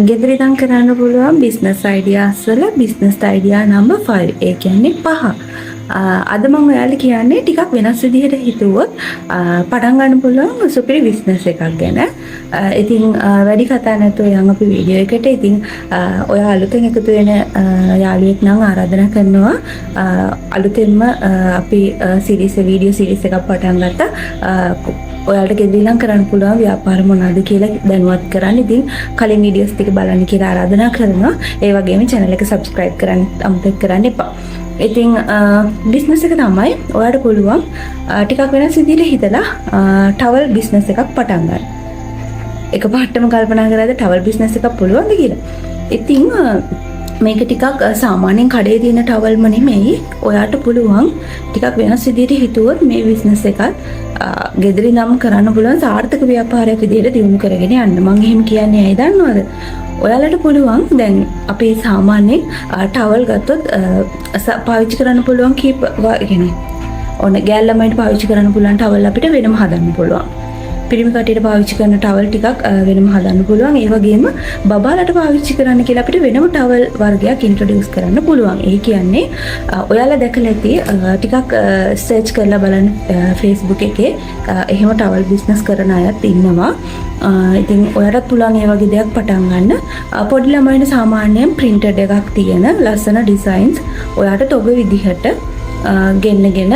ගෙදර ඉඳන් කරන්න පුළුවන් බිස්නස් අයිඩියාස් වල බිස්නස් අයිඩියා නම්බර් 5. ඒ කියන්නේ 5. අද මම ඔයාලට කියන්නේ ටිකක් වෙනස් විදිහට හිතුවොත් පටන් ගන්න පුළුවන් සුපිරි බිස්නස් එකක් ගැන. ඉතින් වැඩි කතා නැතුව යන් අපි වීඩියෝ එකට. ඉතින් ඔයා අලුතෙන් එකතු වෙන යාළුවෙක් නම් ආරාධනා කරනවා අලුතෙන්ම අපි වීඩියෝ සීරීස් එකක් පටන් ගත්තා. ඔයාලට ගෙදරින් කරන්න පුළුවන් ව්‍යාපාර මොනවද කියලා දැනුවත් කරන්න. ඉතින් කලින් වීඩියෝස් ටික බලන්න කියලා ආරාධනා කරනවා. ඒ වගේම channel එක subscribe කරන්න අමතක කරන්න එපා. ඉතින් බිස්නස් එක තමයි ඔයාලට පුළුවන් ටිකක් වෙනස් විදිහට හිතලා ටවල් බිස්නස් එකක් පටන් ගන්න. එකපාරටම කල්පනා කරද්දී ටවල් බිස්නස් එකක් පුළුවන්ද කියලා. ඉතින් මේක ටිකක් සාමාන්‍යයෙන් කඩේ තියෙන ටවල්ම නෙමෙයි. ඔයාට පුළුවන් ටිකක් වෙනස් විදිහට හිතුවොත් මේ බිස්නස් එකත් ගෙදරින් නම් කරන්න පුළුවන් සාර්ථක ව්‍යාපාරයක් විදිහට දියුණු කරගෙන යන්න. මම එහෙම කියන්නේ ඇයි දන්නවද? ඔයාලට පුළුවන් දැන් අපි සාමාන්‍යයෙන් ටවල් ගත්තොත් පාවිච්චි කරන්න පුළුවන් ඔන්න ගෑල් ළමයින්ට පාවිච්චි කරන්න පුළුවන් ටවල් අපිට වෙනම හදන්න පුළුවන්. පිරිමි කටියට පාවිච්චි කරන ටවල් ටිකක් වෙනම හදන්න පුළුවන්. ඒ වගේම බබාලට පාවිච්චි කරන්න කියලා අපිට වෙනම ටවල් වර්ගයක් ඉන්ට්‍රොඩියුස් කරන්න පුළුවන්. ඒ කියන්නේ ඔයාලා දැකලා ඇති ටිකක් සර්ච් කරලා බලන්න Facebook එකේ එහෙම ටවල් බිස්නස් කරන අයත් ඉන්නවා. ඉතින් ඔයාලට පුළුවන් ඒ වගේ දෙයක් පටන් ගන්න. පොඩි ළමයින්ට සාමාන්‍යයෙන් printed එකක් තියෙන ලස්සන ඩිසයින්ස් ඔයාලට තොග විදිහට ගෙන්නගෙන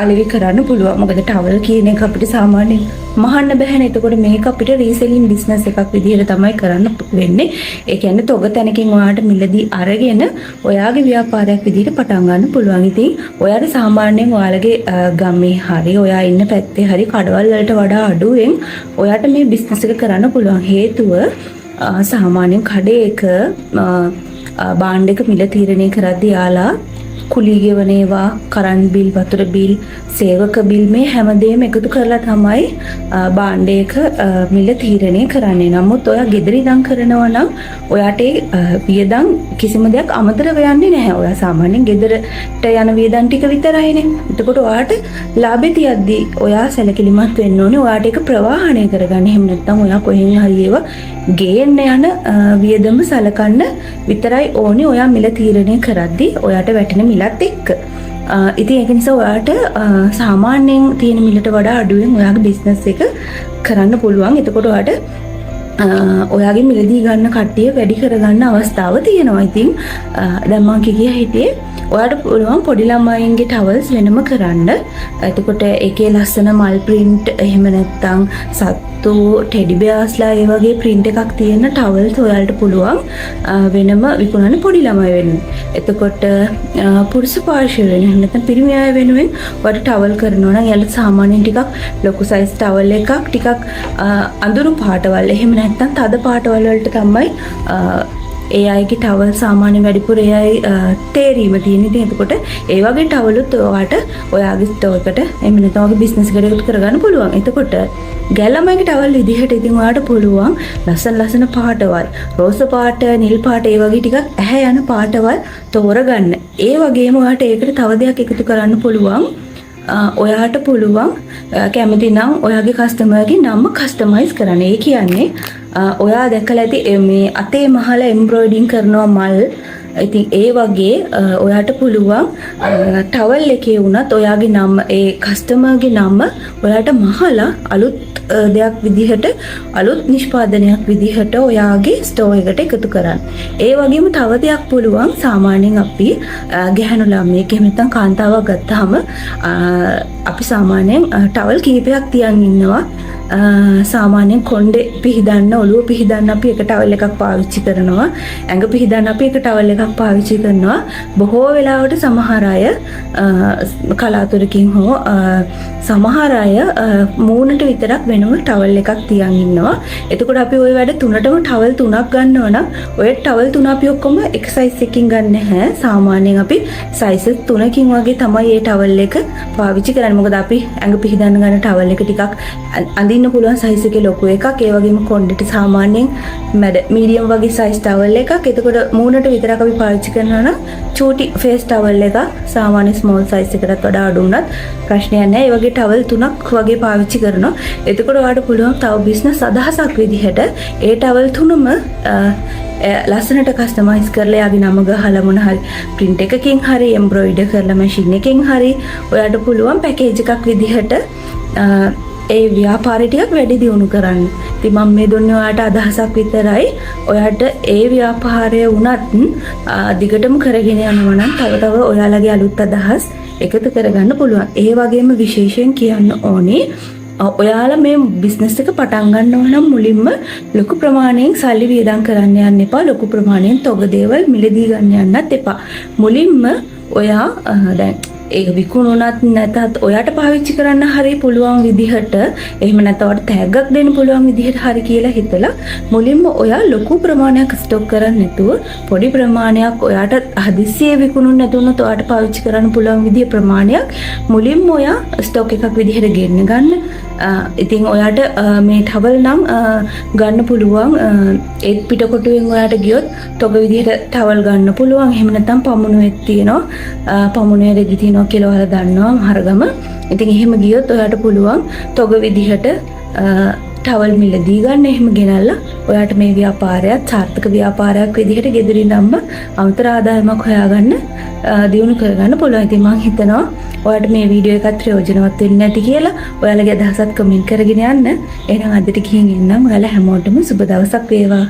අලෙවි කරන්න පුළුවන්. මොකද ටවල් කියන එක අපිට සාමාන්‍යයෙන් මහන්න බෑනේ. එතකොට මේක අපිට රීසෙලින් බිස්නස් එකක් විදිහට තමයි කරන්න වෙන්නේ. ඒ කියන්නේ තොග තැනකින් ඔයාලට මිලදී අරගෙන ඔයාගේ ව්‍යාපාරයක් විදිහට පටන් ගන්න පුළුවන්. ඉතින් ඔයාට සාමාන්‍යයෙන් ඔයාලගේ ගමේ හරි ඔයා ඉන්න පැත්තේ හරි කඩවල් වලට වඩා අඩුවෙන් ඔයාට මේ බිස්නස් එක කරන්න පුළුවන්. හේතුව සාමාන්‍යයෙන් කඩේක බාණ්ඩ එක මිල තීරණය කරද්දී යාලා කුලී ගෙවන ඒවා, කරන්ට් බිල්, වතුර බිල්, සේවක බිල් මේ හැමදේම එකතු කරලා තමයි බාණ්ඩයක මිල තීරණය කරන්නේ. නමුත් ඔයා ගෙදර ඉඳන් කරනවා නම් ඔයාට වියදම් කිසිම දෙයක් අමතරව යන්නේ නැහැ. ඔයා සාමාන්‍යයෙන් ගෙදරට යන වියදම් ටික විතරයිනේ. එතකොට ඔයාට ලාභෙ තියද්දී ඔයා සැලකිලිමත් වෙන්න ඕනේ. ඔයාට ඒක ප්‍රවාහණය කරගන්න. එහෙම නැත්නම් ඔයා කොහෙන් හරි ඒවා ගේන්න යන වියදම සලකන්න විතරයි ඕනේ. ඔයා මිල තීරණය කරද්දී ඔයාට වැටෙන මිලත් එක්ක. ඉතින් ඒක නිසා ඔයාට සාමාන්‍යයෙන් තියෙන මිලට වඩා අඩුවෙන් ඔයාගේ බිස්නස් එක කරන්න පුළුවන්. එතකොට ඔයාට ඔයාගේ මිලදී ගන්න කට්ටිය වැඩි කරගන්න අවස්ථාව තියෙනවා. ඉතින් දැන් මම හිටියේ ඔයාට පුළුවන් පොඩි ළමයින්ගේ ටවල්ස් වෙනම කරන්න. එතකොට ඒකේ ලස්සන මල් print එහෙම නැත්නම් සත්තු ටෙඩි බෙයාස්ලා ඒ වගේ print එකක් තියෙන ටවල්ස් ඔයාලට පුළුවන් වෙනම විකුණන්න පොඩි ළමයි වෙනුවෙන්. එතකොට පුරුෂ පාර්ශ්වය වෙන එහෙම නැත්නම් පිරිමි අය වෙනුවෙන් ඔයාලට ටවල් කරනවා නම් යාළුවා සාමාන්‍යයෙන් ටිකක් ලොකු සයිස් ටවල් එකක් ටිකක් අඳුරු පාටවල් එහෙම නැත්නම් තද පාටවල් වලට තමයි ඒ අයගේ ටවල් සාමාන්‍ය වැඩිපුර ඒ අය තේරීම තියෙන. ඉතින් එතකොට ඒ වගේ ටවලුත් ඔයාට ඔයාගේ ස්ටෝර් එකට එහෙම නැත්නම් ඔයාගේ බිස්නස් එකට එකතු කරගන්න පුළුවන්. එතකොට ගැලමයිගේ ටවල් විදිහට ඉතින් ඔයාට පුළුවන් ලස්සන පාටවල් රෝස පාට, නිල් පාට ඒ වගේ ටිකක් ඇහැ යන පාටවල් තෝරගන්න. ඒ වගේම ඔයාට ඒකට තව දෙයක් එකතු කරන්න පුළුවන්. ඔයාට පුළුවන් කැමති නම් ඔයාගේ කස්ටමර්ගේ නම කස්ටමයිස් කරන්න. ඒ කියන්නේ ඔයා දැකලා ඇති මේ අතේ මහලා එම්බ්‍රොයිඩරින් කරනවා මල්. ඉතින් ඒ වගේ ඔයාට පුළුවන් ටවල් එකේ වුණත් ඔයාගේ නම ඒ කස්ටමර්ගේ නම ඔයාට මහලා අලුත් දෙයක් විදිහට අලුත් නිෂ්පාදනයක් විදිහට ඔයාගේ ස්ටෝර් එකට එකතු කරන්න. ඒ වගේම තව දෙයක් පුළුවන් සාමාන්‍යයෙන් අපි ගැහණු ළමයෙක් එහෙම නැත්නම් කාන්තාවක් ගත්තාම අපි සාමාන්‍යයෙන් ටවල් කීපයක් තියන් ඉන්නවා. සාමාන්‍යයෙන් කොණ්ඩේ පිහදන්න, ඔළුව පිහදන්න අපි එක ටවල් එකක් පාවිච්චි කරනවා. ඇඟ පිහදන්න අපි එක ටවල් එකක් පාවිච්චි කරනවා. බොහෝ වෙලාවට සමහර අය කලාතුරකින් හෝ සමහර අය මූණට විතරක් වෙනම ටවල් එකක් තියන් ඉන්නවා. එතකොට අපි ওই වැඩ තුනටම ටවල් තුනක් ගන්නවා නම් ඔය ටවල් තුන අපි ඔක්කොම එක සයිස් එකකින් ගන්න නැහැ. සාමාන්‍යයෙන් අපි සයිසස් 3කින් වගේ තමයි මේ ටවල් එක පාවිච්චි කරන්නේ. මොකද අපි ඇඟ පිහදන්න ගන්න ටවල් එක ටිකක් අඳින්න අදින්න පුළුවන් සයිස් එකේ ලොකු එකක්. ඒ වගේම කොණ්ඩෙට සාමාන්‍යයෙන් මීඩියම් වගේ සයිස් ටවල් එකක්. එතකොට මූණට විතරක් අපි පාවිච්චි කරනවා නම් චූටි ෆේස් ටවල් එකක් සාමාන්‍ය ස්මෝල් සයිස් එකකටත් වඩා අඩු වුණත් ප්‍රශ්නයක් නැහැ. ඒ වගේ ටවල් 3ක් වගේ පාවිච්චි කරනවා. එතකොට ඔයාලට පුළුවන් තව බිස්නස් අදහසක් විදිහට ඒ ටවල් 3ම ලස්සනට කස්ටමයිස් කරලා යාගේ නම ගහලා මොන හරි print එකකින් හරි එම්බ්‍රොයිඩර් කරලා මැෂින් එකකින් හරි ඔයාලට පුළුවන් පැකේජ් එකක් විදිහට ඒ ව්‍යාපාරය ටිකක් වැඩි දියුණු කරන්න. ඉතින් මම මේ දුන්නේ ඔයාලට අදහසක් විතරයි. ඔයාලට ඒ ව්‍යාපාරය වුණත් දිගටම කරගෙන යනවා නම් තව ඔයාලගේ අලුත් අදහස් එකතු කරගන්න පුළුවන්. ඒ වගේම විශේෂයෙන් කියන්න ඕනේ ඔයාලා මේ බිස්නස් එක පටන් ගන්නවා නම් මුලින්ම ලොකු ප්‍රමාණයෙන් සල්ලි වියදම් කරන්න යන්න එපා. ලොකු ප්‍රමාණයෙන් තොග දේවල් මිලදී ගන්න යන්නත් එපා. මුලින්ම ඔයා දැන් ඒක විකුණුණත් නැතත් ඔයාට පාවිච්චි කරන්න හරි පුළුවන් විදිහට එහෙම නැත්නම් තෑග්ගක් දෙන්න පුළුවන් විදිහට හරි කියලා හිතලා මුලින්ම ඔයා ලොකු ප්‍රමාණයක් ස්ටොක් කරන්නේ නැතුව පොඩි ප්‍රමාණයක් ඔයාට හදිස්සියේ විකුණුන්න නැතුනොත් ඔයාට පාවිච්චි කරන්න පුළුවන් විදිහ ප්‍රමාණයක් මුලින්ම ඔයා ස්ටොක් එකක් විදිහට ගෙන්න ගන්න. ඉතින් ඔයාට මේ ටවල් නම් ගන්න පුළුවන් ඒත් පිටකොටුවෙන් ඔයාට ගියොත් තොග විදිහට ටවල් ගන්න පුළුවන්. එහෙම නැත්නම් පමුණුවෙක් තියෙනවා. පමුණුවේ රෙදි තියෙනවා කියලා ඔයාලා දන්නවා මහරගම. ඉතින් එහෙම ගියොත් ඔයාට පුළුවන් තොග විදිහට ටවල් මිලදී ගන්න. එහෙම ගෙනල්ලා ඔයාට මේ ව්‍යාපාරයත් සාර්ථක ව්‍යාපාරයක් විදිහට ගෙදරින්ම අමතර ආදායමක් හොයාගන්න දියුණු කරගන්න පුළුවන්. ඉතින් මම හිතනවා ඔයාලට මේ වීඩියෝ එකත් ප්‍රයෝජනවත් වෙන්නේ නැති කියලා. ඔයාලගේ අදහසත් කමෙන්ට් කරගෙන යන්න. එහෙනම් අදට ගිහින් එන්නම්. ඔයාලා හැමෝටම සුබ දවසක් වේවා.